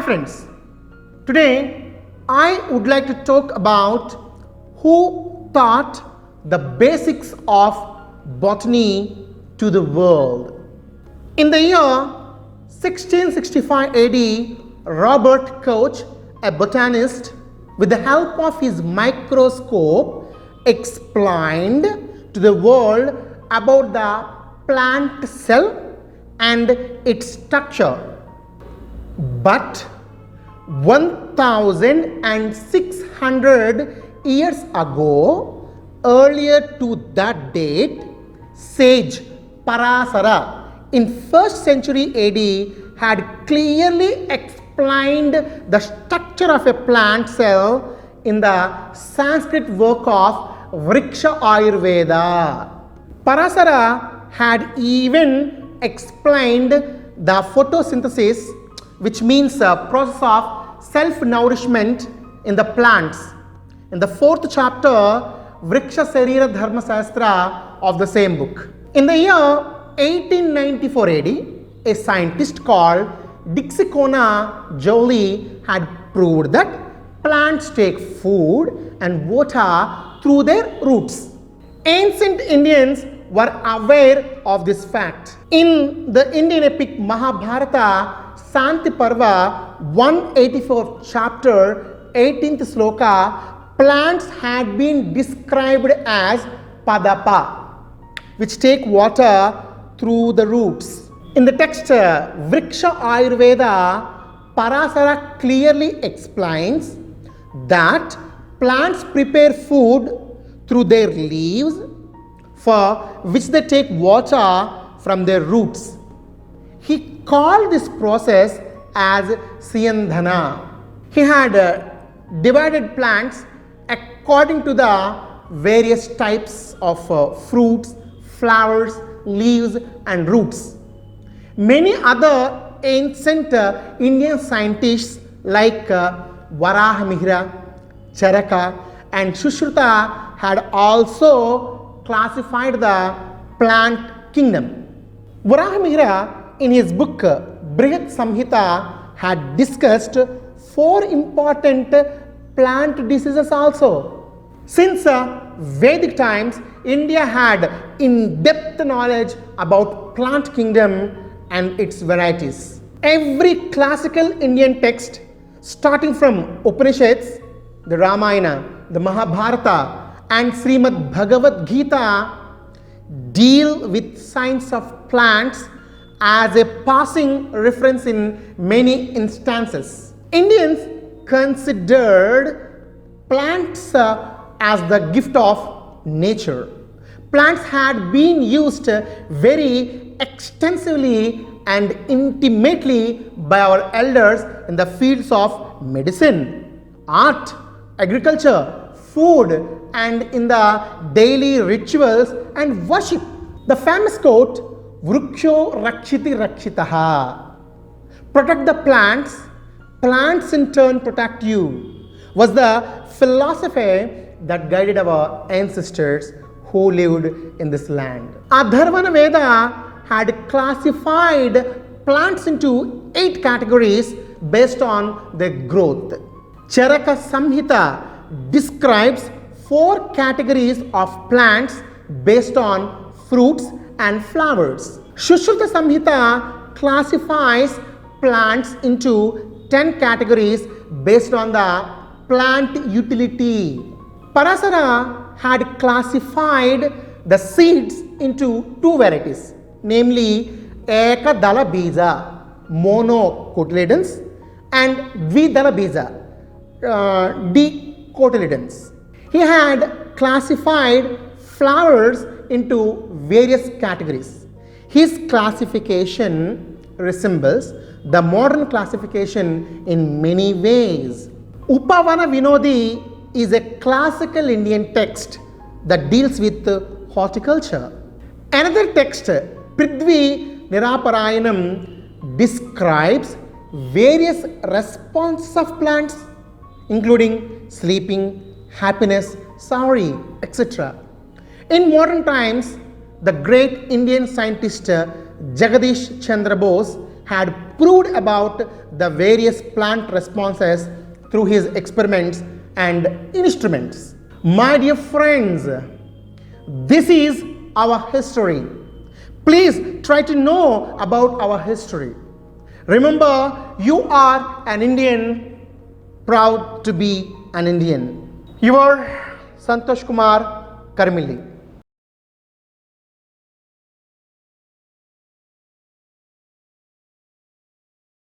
Hi friends, today I would like to talk about who taught the basics of botany to the world. In the year 1665 AD, Robert Koch, a botanist, with the help of his microscope, explained to the world about the plant cell and its structure. But 1600 years ago, earlier to that date, sage Parasara in 1st century AD had clearly explained the structure of a plant cell in the Sanskrit work of Vriksha Ayurveda. Parasara had even explained the photosynthesis, which means a process of self-nourishment in the plants, in the 4th chapter Vriksha Sarira Dharma Shastra of the same book. In the year 1894 AD, a scientist called Dixicona Joly had proved that plants take food and water through their roots. Ancient Indians were aware of this fact. In the Indian epic Mahabharata, Santi Parva 184 chapter 18th sloka, plants had been described as padapa, which take water through the roots. In the text Vriksha Ayurveda, Parasara clearly explains that plants prepare food through their leaves, for which they take water from their roots. He called this process as Siyandhana. He had divided plants according to the various types of fruits, flowers, leaves and roots. Many other ancient Indian scientists like Varahamihira, Charaka and Sushruta had also classified the plant kingdom. Varahamihira in his book Brihat Samhita had discussed 4 important plant diseases also. Since Vedic times, India had in-depth knowledge about plant kingdom and its varieties. Every classical Indian text, starting from Upanishads, the Ramayana, the Mahabharata and Srimad Bhagavad Gita, deal with science of plants as a passing reference in many instances. Indians considered plants as the gift of nature. Plants had been used very extensively and intimately by our elders in the fields of medicine, art, agriculture, food and in the daily rituals and worship. The famous quote, Vruksho Rakshiti Rakshitaha, protect the plants, plants in turn protect you, was the philosophy that guided our ancestors who lived in this land. Atharvana Veda had classified plants into 8 categories based on their growth. Charaka Samhita describes 4 categories of plants based on fruits and flowers. Sushruta Samhita classifies plants into 10 categories based on the plant utility. Parasara had classified the seeds into 2 varieties, namely Ekadala Bija, monocotyledons, and Dvidala Bija, dicotyledons. He had classified flowers into various categories. His classification resembles the modern classification in many ways. Upavana Vinodi is a classical Indian text that deals with horticulture. Another text, Prithvi Niraparayanam, describes various responses of plants, including sleeping, happiness, sorry, etc. In modern times, the great Indian scientist Jagadish Chandra Bose had proved about the various plant responses through his experiments and instruments. My dear friends, this is our history. Please try to know about our history. Remember, you are an Indian, proud to be an Indian. Your Santosh Kumar Karmili.